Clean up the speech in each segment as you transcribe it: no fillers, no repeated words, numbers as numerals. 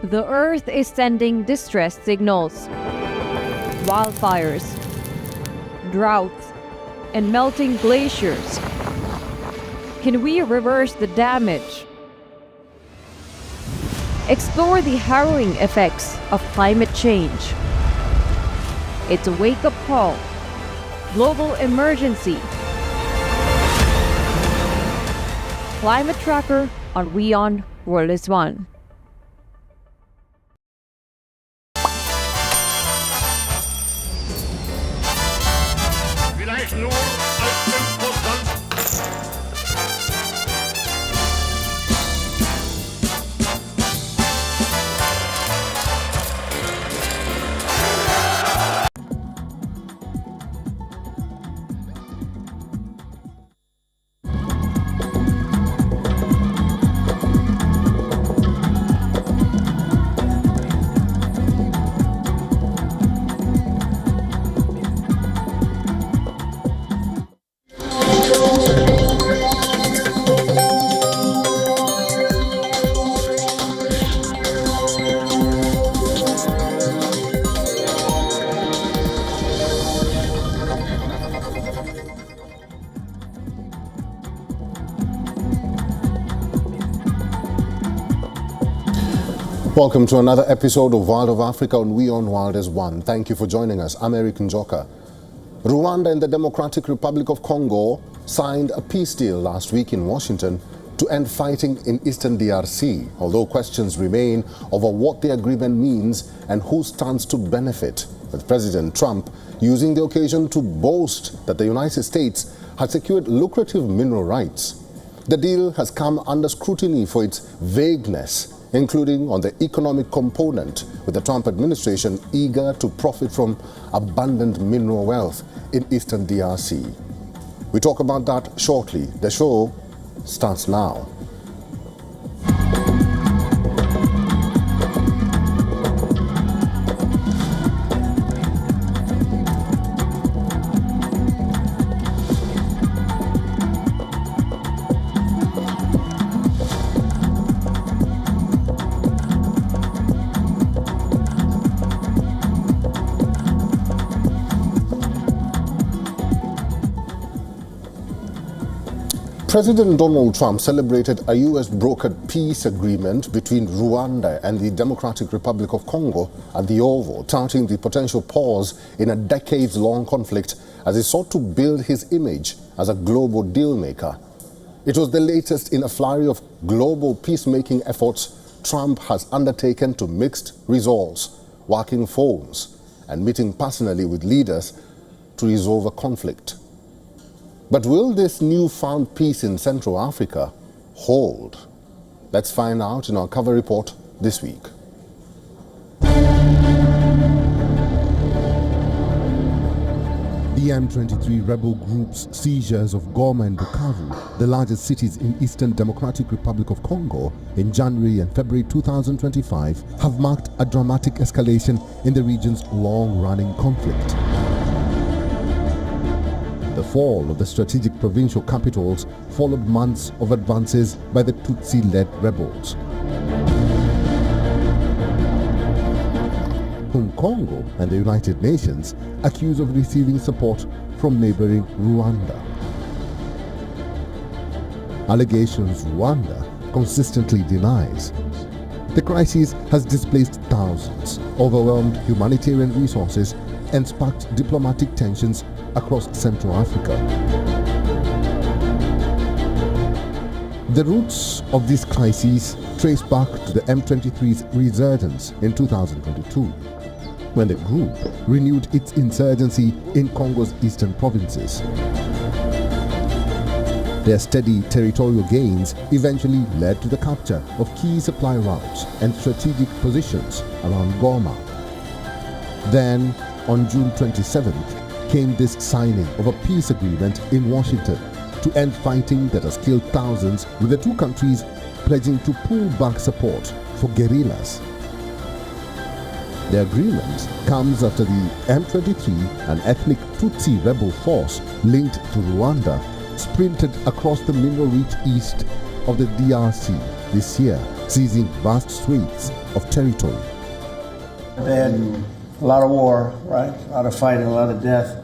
The Earth is sending distress signals. Wildfires, droughts, and melting glaciers. Can we reverse the damage? Explore the harrowing effects of climate change. It's a wake-up call. Global emergency. Climate Tracker on WION World is One. Vielleicht nur als 5%. Welcome to another episode of World of Africa on WION World is One. Thank you for joining us. I'm Eric Njoka. Rwanda and the Democratic Republic of Congo signed a peace deal last week in Washington to end fighting in eastern DRC, although questions remain over what the agreement means and who stands to benefit, with President Trump using the occasion to boast that the United States had secured lucrative mineral rights. The deal has come under scrutiny for its vagueness, including on the economic component, with the Trump administration eager to profit from abundant mineral wealth in eastern DRC. We talk about that shortly. The show starts now. President Donald Trump celebrated a U.S.-brokered peace agreement between Rwanda and the Democratic Republic of Congo at the Oval, touting the potential pause in a decades-long conflict as he sought to build his image as a global deal-maker. It was the latest in a flurry of global peacemaking efforts Trump has undertaken to mixed results, working phones and meeting personally with leaders to resolve a conflict. But will this newfound peace in Central Africa hold? Let's find out in our cover report this week. The M23 rebel group's seizures of Goma and Bukavu, the largest cities in Eastern Democratic Republic of Congo, in January and February 2025, have marked a dramatic escalation in the region's long-running conflict. The fall of the strategic provincial capitals followed months of advances by the Tutsi-led rebels, whom Congo and the United Nations accuse of receiving support from neighboring Rwanda. Allegations Rwanda consistently denies. The crisis has displaced thousands, overwhelmed humanitarian resources, and sparked diplomatic tensions across Central Africa. The roots of this crisis trace back to the M23's resurgence in 2022, when the group renewed its insurgency in Congo's eastern provinces. Their steady territorial gains eventually led to the capture of key supply routes and strategic positions around Goma. Then, on June 27th, came this signing of a peace agreement in Washington to end fighting that has killed thousands, with the two countries pledging to pull back support for guerrillas. The agreement comes after the M23, an ethnic Tutsi rebel force linked to Rwanda, sprinted across the mineral-rich east of the DRC this year, seizing vast swathes of territory. They had a lot of war, right? A lot of fighting, a lot of death.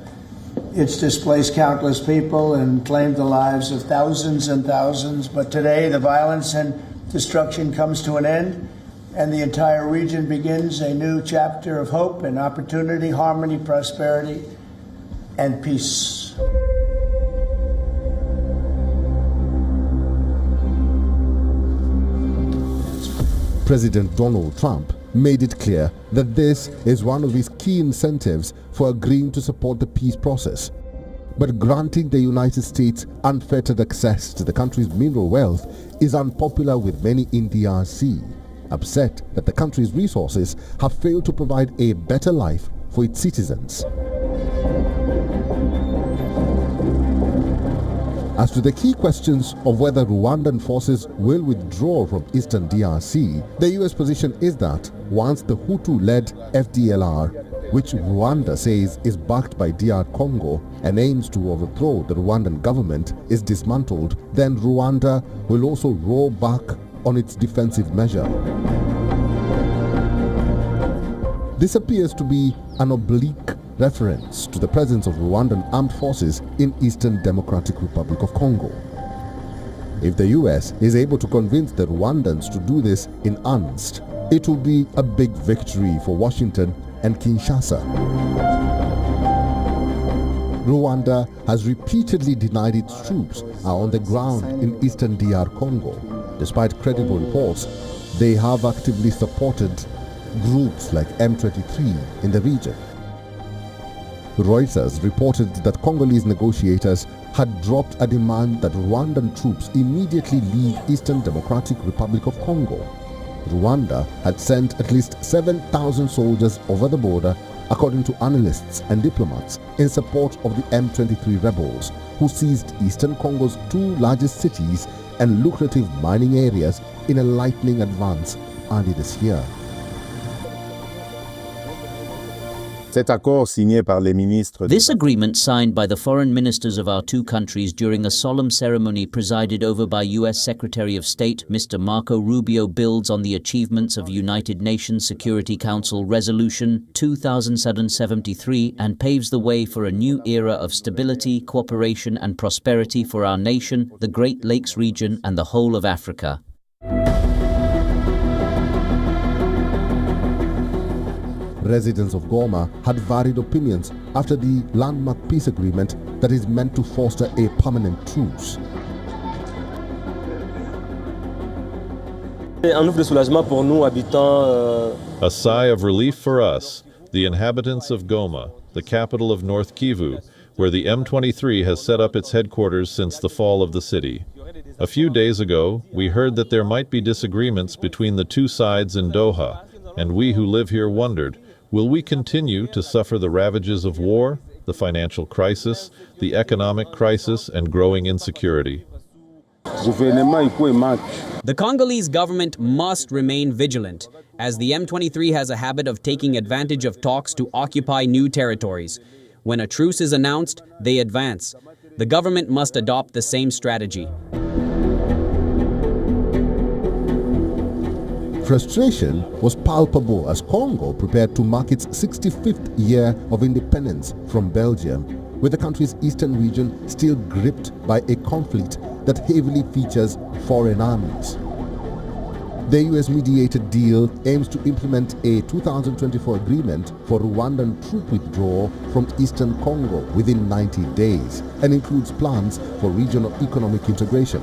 It's displaced countless people and claimed the lives of thousands and thousands. But today, the violence and destruction comes to an end, and the entire region begins a new chapter of hope and opportunity, harmony, prosperity, and peace. President Donald Trump made it clear that this is one of his key incentives for agreeing to support the peace process. But granting the United States unfettered access to the country's mineral wealth is unpopular with many in DRC, upset that the country's resources have failed to provide a better life for its citizens. As to the key questions of whether Rwandan forces will withdraw from eastern DRC, the US position is that once the Hutu-led FDLR, which Rwanda says is backed by DR Congo and aims to overthrow the Rwandan government, is dismantled, then Rwanda will also roll back on its defensive measure. This appears to be an oblique reference to the presence of Rwandan armed forces in Eastern Democratic Republic of Congo. If the US is able to convince the Rwandans to do this in earnest, it will be a big victory for Washington and Kinshasa. Rwanda has repeatedly denied its troops are on the ground in eastern DR Congo. Despite credible reports, they have actively supported groups like M23 in the region. Reuters reported that Congolese negotiators had dropped a demand that Rwandan troops immediately leave Eastern Democratic Republic of Congo. Rwanda had sent at least 7,000 soldiers over the border, according to analysts and diplomats, in support of the M23 rebels, who seized Eastern Congo's two largest cities and lucrative mining areas in a lightning advance early this year. This agreement, signed by the foreign ministers of our two countries during a solemn ceremony presided over by U.S. Secretary of State Mr. Marco Rubio, builds on the achievements of United Nations Security Council Resolution 2773 and paves the way for a new era of stability, cooperation and prosperity for our nation, the Great Lakes region and the whole of Africa. Residents of Goma had varied opinions after the landmark peace agreement that is meant to foster a permanent truce. A sigh of relief for us, the inhabitants of Goma, the capital of North Kivu, where the M23 has set up its headquarters since the fall of the city. A few days ago, we heard that there might be disagreements between the two sides in Doha, and we who live here wondered, will we continue to suffer the ravages of war, the financial crisis, the economic crisis, and growing insecurity? The Congolese government must remain vigilant, as the M23 has a habit of taking advantage of talks to occupy new territories. When a truce is announced, they advance. The government must adopt the same strategy. Frustration was palpable as Congo prepared to mark its 65th year of independence from Belgium, with the country's eastern region still gripped by a conflict that heavily features foreign armies. The US-mediated deal aims to implement a 2024 agreement for Rwandan troop withdrawal from eastern Congo within 90 days and includes plans for regional economic integration.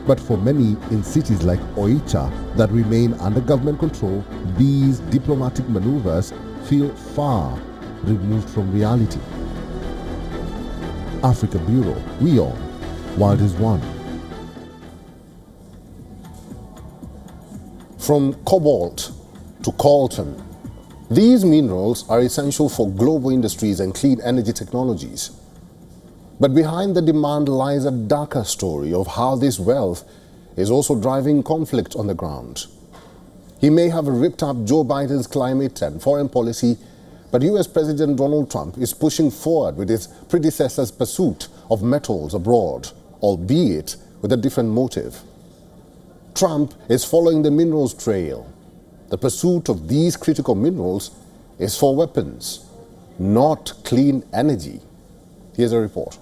But for many in cities like Oicha that remain under government control, these diplomatic maneuvers feel far removed from reality. Africa Bureau, WION, World is One. From cobalt to coltan, these minerals are essential for global industries and clean energy technologies. But behind the demand lies a darker story of how this wealth is also driving conflict on the ground. He may have ripped up Joe Biden's climate and foreign policy, but US President Donald Trump is pushing forward with his predecessor's pursuit of metals abroad, albeit with a different motive. Trump is following the minerals trail. The pursuit of these critical minerals is for weapons, not clean energy. Here's a report.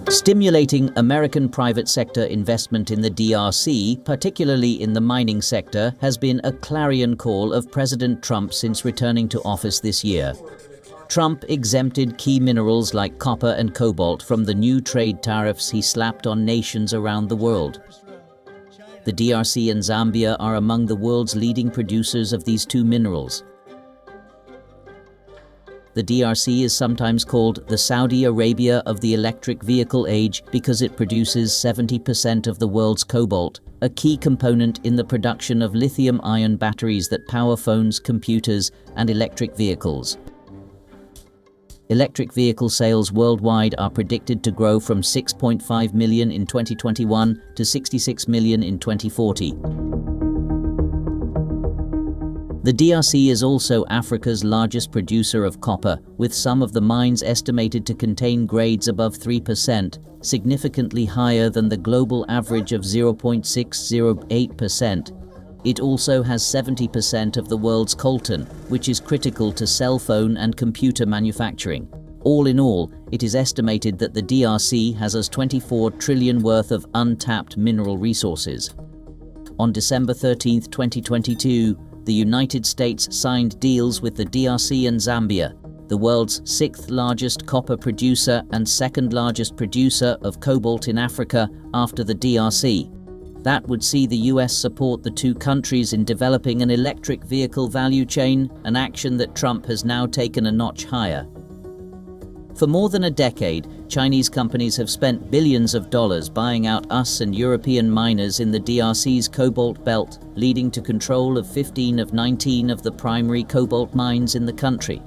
Stimulating American private sector investment in the DRC, particularly in the mining sector, has been a clarion call of President Trump since returning to office this year. Trump exempted key minerals like copper and cobalt from the new trade tariffs he slapped on nations around the world. The DRC and Zambia are among the world's leading producers of these two minerals. The DRC is sometimes called the Saudi Arabia of the electric vehicle age because it produces 70% of the world's cobalt, a key component in the production of lithium-ion batteries that power phones, computers, and electric vehicles. Electric vehicle sales worldwide are predicted to grow from 6.5 million in 2021 to 66 million in 2040. The DRC is also Africa's largest producer of copper, with some of the mines estimated to contain grades above 3%, significantly higher than the global average of 0.608%. It also has 70% of the world's coltan, which is critical to cell phone and computer manufacturing. All in all, it is estimated that the DRC has as 24 trillion worth of untapped mineral resources. On December 13, 2022, the United States signed deals with the DRC and Zambia, the world's 6th largest copper producer and 2nd largest producer of cobalt in Africa after the DRC. That would see the US support the two countries in developing an electric vehicle value chain, an action that Trump has now taken a notch higher. For more than a decade, Chinese companies have spent billions of dollars buying out us and European miners in the DRC's cobalt belt, leading to control of 15 of 19 of the primary cobalt mines in the country.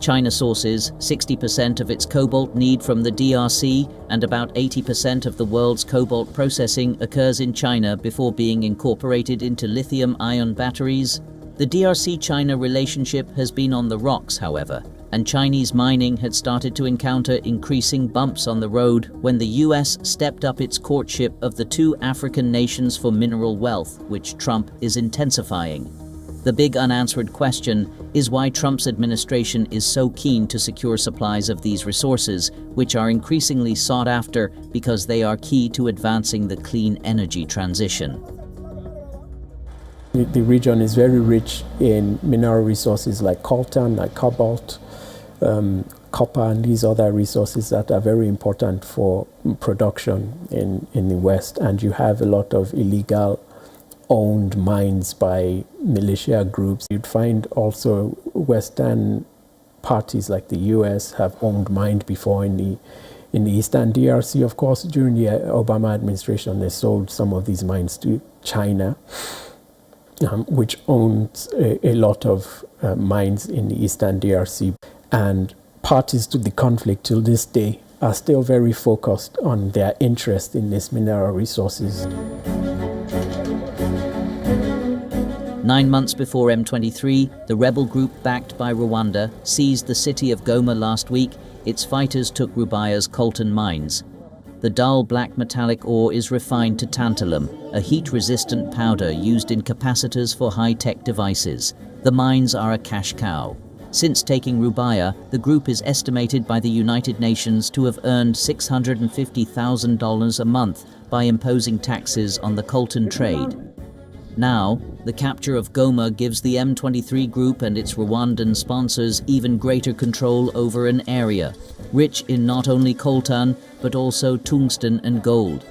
China sources 60% of its cobalt need from the DRC, and about 80% of the world's cobalt processing occurs in China before being incorporated into lithium-ion batteries. The DRC-China relationship has been on the rocks, however, and Chinese mining had started to encounter increasing bumps on the road when the US stepped up its courtship of the two African nations for mineral wealth, which Trump is intensifying. The big unanswered question is why Trump's administration is so keen to secure supplies of these resources, which are increasingly sought after because they are key to advancing the clean energy transition. The region is very rich in mineral resources like coltan, like cobalt, copper, and these other resources that are very important for production in the West. And you have a lot of illegal owned mines by militia groups. You'd find also Western parties like the US have owned mines before in the Eastern DRC. Of course, during the Obama administration, they sold some of these mines to China, which owns a lot of mines in the Eastern DRC. And parties to the conflict till this day are still very focused on their interest in these mineral resources. 9 months before M23, the rebel group backed by Rwanda seized the city of Goma last week. Its fighters took Rubaya's coltan mines. The dull black metallic ore is refined to tantalum, a heat-resistant powder used in capacitors for high-tech devices. The mines are a cash cow. Since taking Rubaya, the group is estimated by the United Nations to have earned $600,000 a month by imposing taxes on the coltan trade. Now, the capture of Goma gives the M23 group and its Rwandan sponsors even greater control over an area, rich in not only coltan, but also tungsten and gold.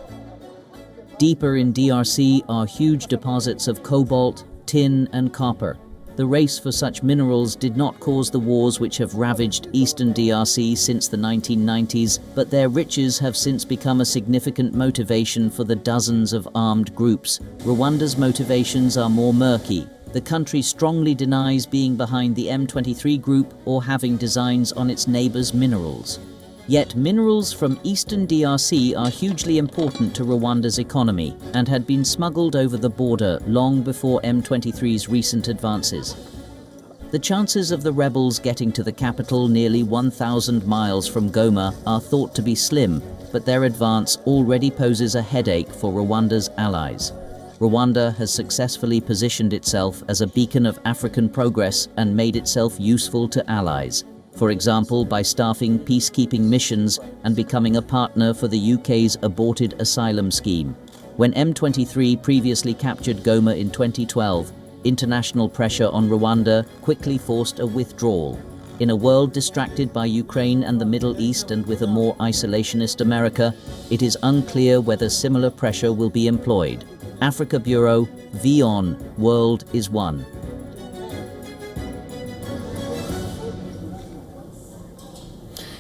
Deeper in DRC are huge deposits of cobalt, tin, and copper. The race for such minerals did not cause the wars which have ravaged eastern DRC since the 1990s, but their riches have since become a significant motivation for the dozens of armed groups. Rwanda's motivations are more murky. The country strongly denies being behind the M23 group or having designs on its neighbors' minerals. Yet minerals from eastern DRC are hugely important to Rwanda's economy and had been smuggled over the border long before M23's recent advances. The chances of the rebels getting to the capital nearly 1,000 miles from Goma are thought to be slim, but their advance already poses a headache for Rwanda's allies. Rwanda has successfully positioned itself as a beacon of African progress and made itself useful to allies, for example by staffing peacekeeping missions and becoming a partner for the UK's aborted asylum scheme. When M23 previously captured Goma in 2012, international pressure on Rwanda quickly forced a withdrawal. In a world distracted by Ukraine and the Middle East and with a more isolationist America, it is unclear whether similar pressure will be employed. Africa Bureau, WION World is One.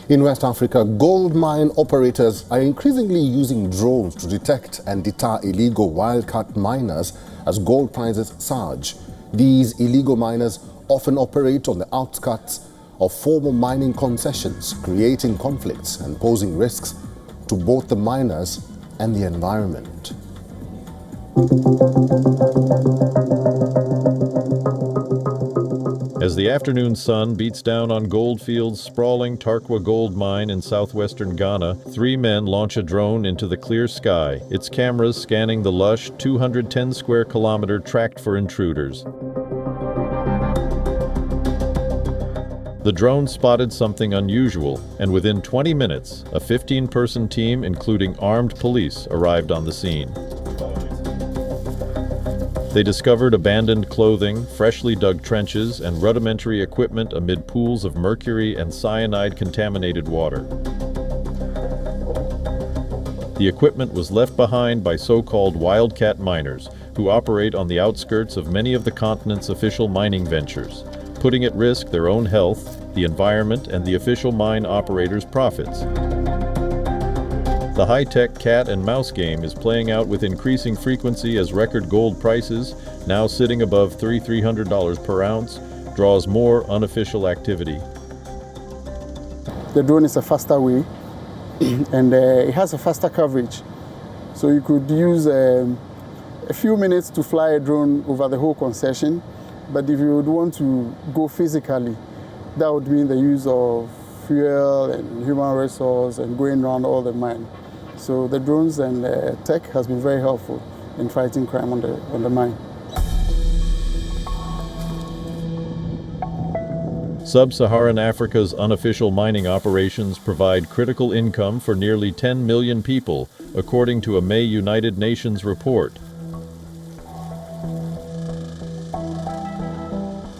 In West Africa, gold mine operators are increasingly using drones to detect and deter illegal wildcat miners as gold prices surge. These illegal miners often operate on the outskirts of former mining concessions, creating conflicts and posing risks to both the miners and the environment. As the afternoon sun beats down on Goldfield's sprawling Tarkwa gold mine in southwestern Ghana, 3 men launch a drone into the clear sky, its cameras scanning the lush 210 square kilometer tract for intruders. The drone spotted something unusual, and within 20 minutes, a 15-person team, including armed police, arrived on the scene. They discovered abandoned clothing, freshly dug trenches, and rudimentary equipment amid pools of mercury and cyanide-contaminated water. The equipment was left behind by so-called wildcat miners, who operate on the outskirts of many of the continent's official mining ventures, putting at risk their own health, the environment, and the official mine operators' profits. The high-tech cat and mouse game is playing out with increasing frequency as record gold prices, now sitting above $300 per ounce, draws more unofficial activity. The drone is a faster way and it has a faster coverage. So you could use a few minutes to fly a drone over the whole concession, but if you would want to go physically, that would mean the use of fuel and human resource and going around all the mine. So the drones and tech has been very helpful in fighting crime on the mine. Sub-Saharan Africa's unofficial mining operations provide critical income for nearly 10 million people, according to a May United Nations report.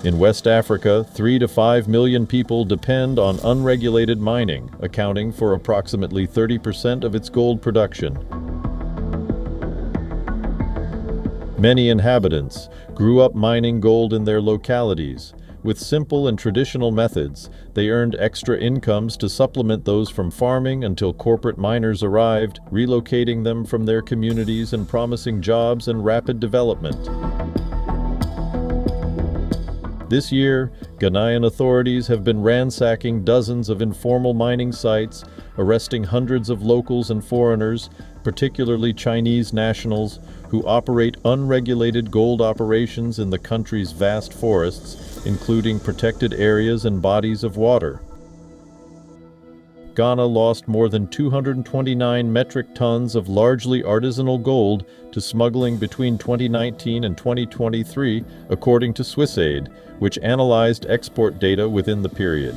In West Africa, 3 to 5 million people depend on unregulated mining, accounting for approximately 30% of its gold production. Many inhabitants grew up mining gold in their localities. With simple and traditional methods, they earned extra incomes to supplement those from farming until corporate miners arrived, relocating them from their communities and promising jobs and rapid development. This year, Ghanaian authorities have been ransacking dozens of informal mining sites, arresting hundreds of locals and foreigners, particularly Chinese nationals, who operate unregulated gold operations in the country's vast forests, including protected areas and bodies of water. Ghana lost more than 229 metric tons of largely artisanal gold to smuggling between 2019 and 2023, according to SwissAid, which analyzed export data within the period.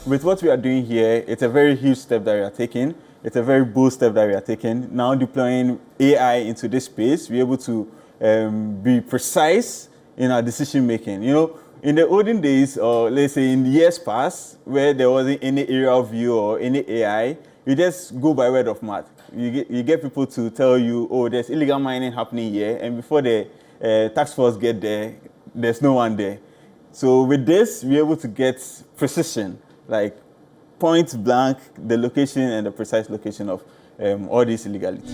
With what we are doing here, it's a very huge step that we are taking. It's a very bold step that we are taking. Now deploying AI into this space, we're able to be precise in our decision making. You know, in the olden days, or let's say in the years past, where there wasn't any aerial view or any AI, you just go by word of mouth. You get people to tell you, oh, there's illegal mining happening here, and before the task force get there, there's no one there. So with this, we're able to get precision, like point blank, the location and the precise location of all these illegalities.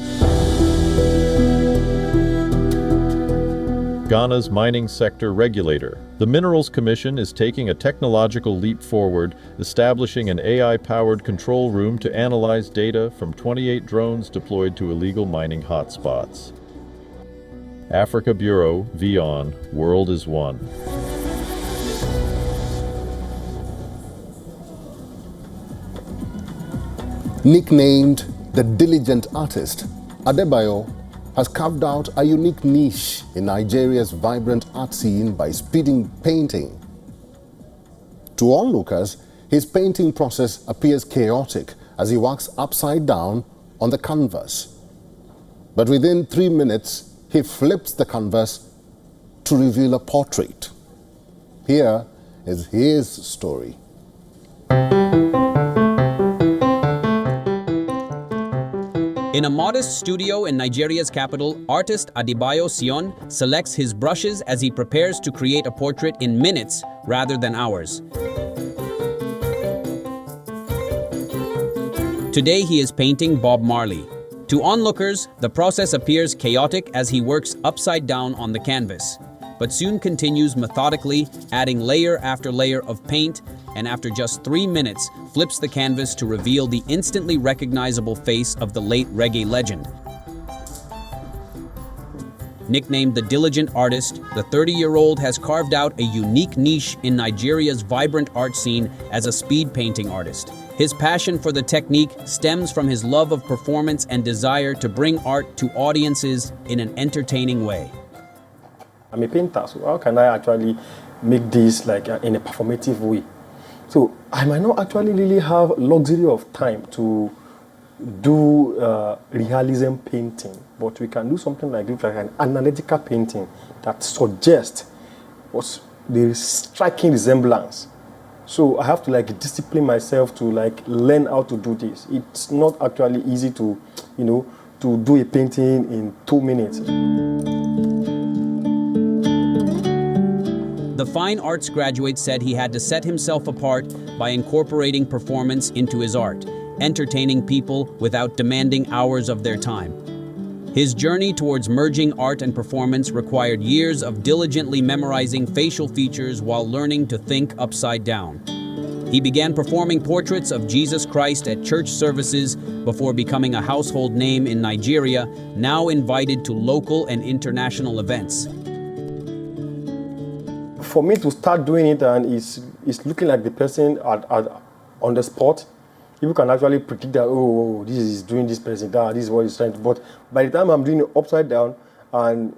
Ghana's mining sector regulator. The Minerals Commission is taking a technological leap forward, establishing an AI-powered control room to analyze data from 28 drones deployed to illegal mining hotspots. Africa Bureau, WION, World is One. Nicknamed the diligent artist, Adebayo has carved out a unique niche in Nigeria's vibrant art scene by speeding painting. To onlookers, his painting process appears chaotic as he works upside down on the canvas. But within 3 minutes, he flips the canvas to reveal a portrait. Here is his story. In a modest studio in Nigeria's capital, artist Adebayo Sion selects his brushes as he prepares to create a portrait in minutes rather than hours. Today he is painting Bob Marley. To onlookers, the process appears chaotic as he works upside down on the canvas, but soon continues methodically, adding layer after layer of paint, and after just 3 minutes, flips the canvas to reveal the instantly recognizable face of the late reggae legend. Nicknamed the diligent artist, the 30-year-old has carved out a unique niche in Nigeria's vibrant art scene as a speed painting artist. His passion for the technique stems from his love of performance and desire to bring art to audiences in an entertaining way. I'm a painter, so how can I actually make this like in a performative way? So I might not actually really have luxury of time to do realism painting, but we can do something like an analytical painting that suggests what's the striking resemblance. So I have to like discipline myself to like learn how to do this. It's not actually easy to, to do a painting in 2 minutes. The fine arts graduate said he had to set himself apart by incorporating performance into his art, entertaining people without demanding hours of their time. His journey towards merging art and performance required years of diligently memorizing facial features while learning to think upside down. He began performing portraits of Jesus Christ at church services before becoming a household name in Nigeria, now invited to local and international events. For me to start doing it and it's looking like the person on the spot, people can actually predict that, oh, this is doing this person, this is what he's trying to do. But by the time I'm doing it upside down, and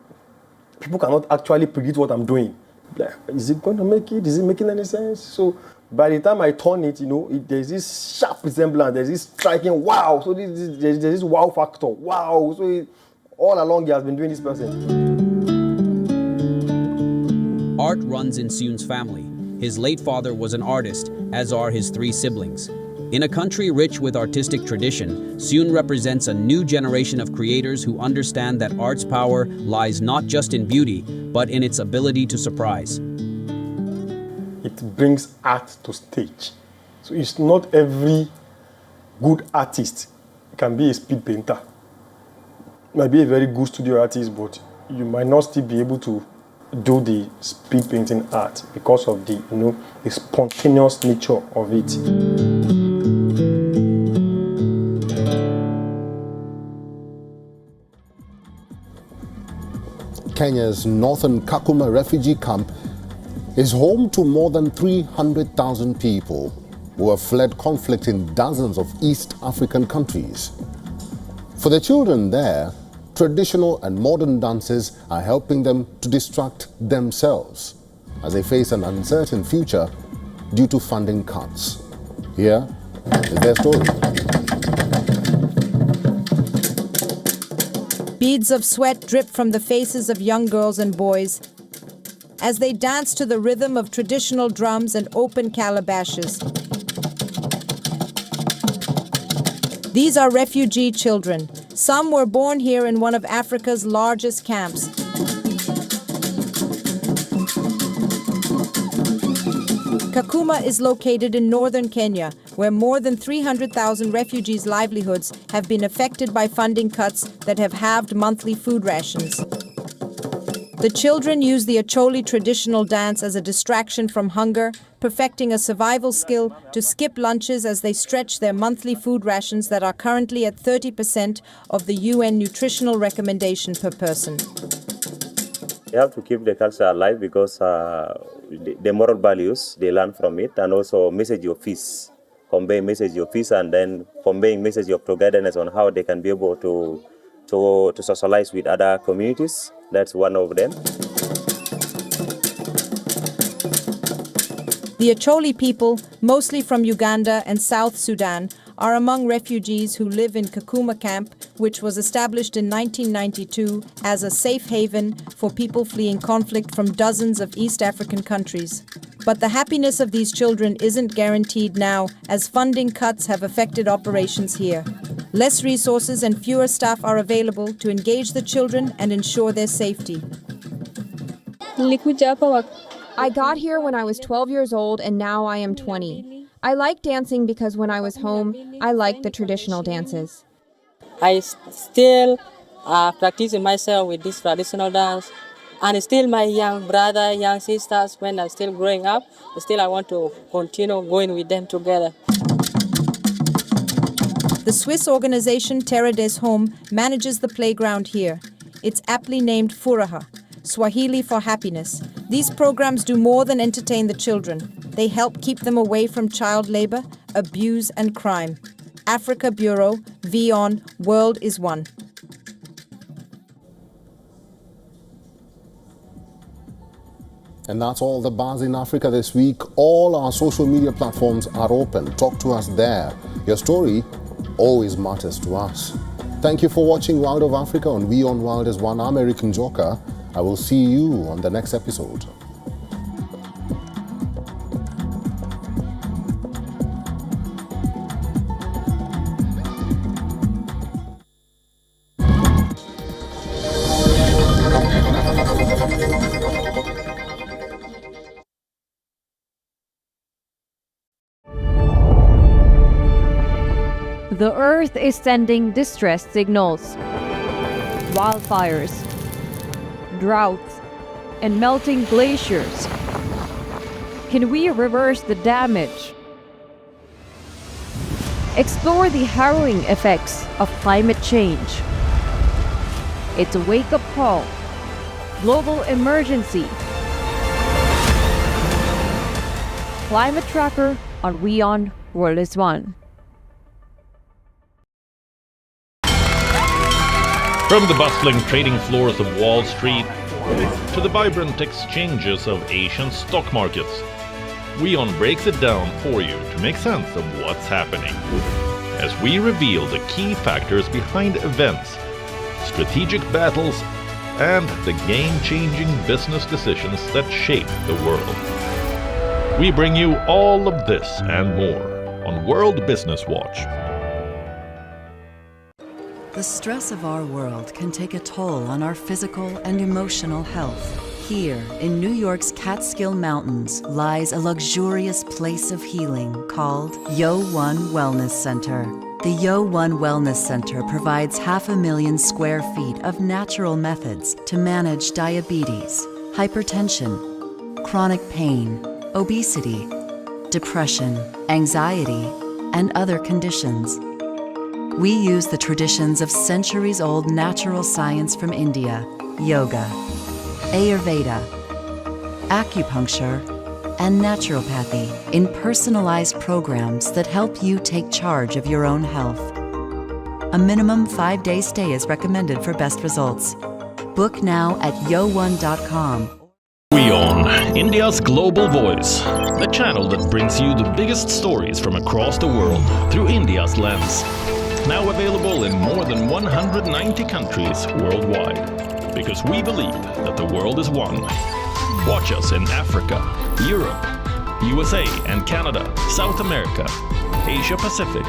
people cannot actually predict what I'm doing. Like, is it going to make it? Is it making any sense? So by the time I turn it, there's this sharp resemblance, there's this striking wow. So there's this wow factor, wow. So all along he has been doing this person. Art runs in Sion's family. His late father was an artist, as are his 3 siblings. In a country rich with artistic tradition, Sion represents a new generation of creators who understand that art's power lies not just in beauty, but in its ability to surprise. It brings art to stage. So it's not every good artist can be a speed painter. You might be a very good studio artist, but you might not still be able to do the speed painting art because of the, the spontaneous nature of it. Kenya's northern Kakuma refugee camp is home to more than 300,000 people who have fled conflict in dozens of East African countries. For the children there, traditional and modern dances are helping them to distract themselves as they face an uncertain future due to funding cuts. Here is their story. Beads of sweat drip from the faces of young girls and boys as they dance to the rhythm of traditional drums and open calabashes. These are refugee children. Some were born here in one of Africa's largest camps. Kakuma is located in northern Kenya, where more than 300,000 refugees' livelihoods have been affected by funding cuts that have halved monthly food rations. The children use the Acholi traditional dance as a distraction from hunger, perfecting a survival skill to skip lunches as they stretch their monthly food rations that are currently at 30% of the UN nutritional recommendation per person. You have to keep the culture alive because the moral values, they learn from it, and also message of peace, conveying message of peace and then conveying message of togetherness on how they can be able to socialize with other communities. That's one of them. The Acholi people, mostly from Uganda and South Sudan, are among refugees who live in Kakuma camp, which was established in 1992 as a safe haven for people fleeing conflict from dozens of East African countries. But the happiness of these children isn't guaranteed now, as funding cuts have affected operations here. Less resources and fewer staff are available to engage the children and ensure their safety. I got here when I was 12 years old and now I am 20. I like dancing because when I was home, I liked the traditional dances. I still practicing myself with this traditional dance, and still my young brother, young sisters, when I'm still growing up, still I want to continue going with them together. The Swiss organization Terra des Home manages the playground here. It's aptly named Furaha, Swahili for happiness. These programs do more than entertain the children. They help keep them away from child labor, abuse, and crime. Africa Bureau, WION World is One. And that's all the buzz in Africa this week. All our social media platforms are open. Talk to us there. Your story always matters to us. Thank you for watching World of Africa on WION World is One. I'm Eric Njoka. I will see you on the next episode. The Earth is sending distress signals. Wildfires, droughts, and melting glaciers. Can we reverse the damage? Explore the harrowing effects of climate change. It's a wake-up call. Global emergency. Climate Tracker on WION World is One. From the bustling trading floors of Wall Street to the vibrant exchanges of Asian stock markets, WION breaks it down for you to make sense of what's happening. As we reveal the key factors behind events, strategic battles, and the game-changing business decisions that shape the world. We bring you all of this and more on World Business Watch. The stress of our world can take a toll on our physical and emotional health. Here, in New York's Catskill Mountains, lies a luxurious place of healing called WION Wellness Center. The WION Wellness Center provides 500,000 square feet of natural methods to manage diabetes, hypertension, chronic pain, obesity, depression, anxiety, and other conditions. We use the traditions of centuries-old natural science from India, yoga, Ayurveda, acupuncture, and naturopathy in personalized programs that help you take charge of your own health. A minimum 5-day stay is recommended for best results. Book now at yo1.com. WION, India's global voice, the channel that brings you the biggest stories from across the world through India's lens. Now available in more than 190 countries worldwide. Because we believe that the world is one. Watch us in Africa, Europe, USA and Canada, South America, Asia Pacific,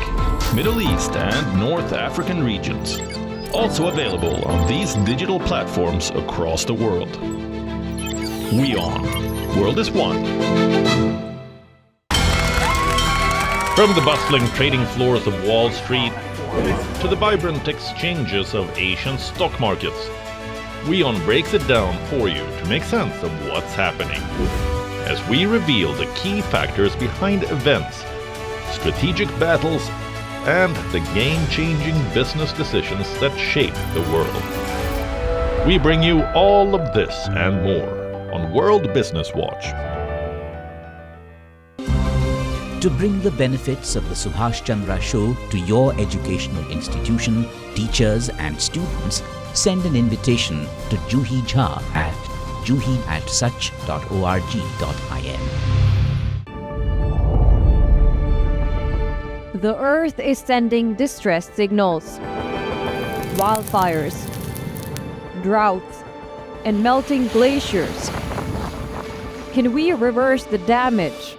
Middle East and North African regions. Also available on these digital platforms across the world. WION, World is One. From the bustling trading floors of Wall Street to the vibrant exchanges of Asian stock markets, WION breaks it down for you to make sense of what's happening. As we reveal the key factors behind events, strategic battles, and the game-changing business decisions that shape the world. We bring you all of this and more on World Business Watch. To bring the benefits of the Subhash Chandra Show to your educational institution, teachers and students, send an invitation to Juhi Jha at juhi@such.org.in. The Earth is sending distress signals. Wildfires, droughts, and melting glaciers. Can we reverse the damage?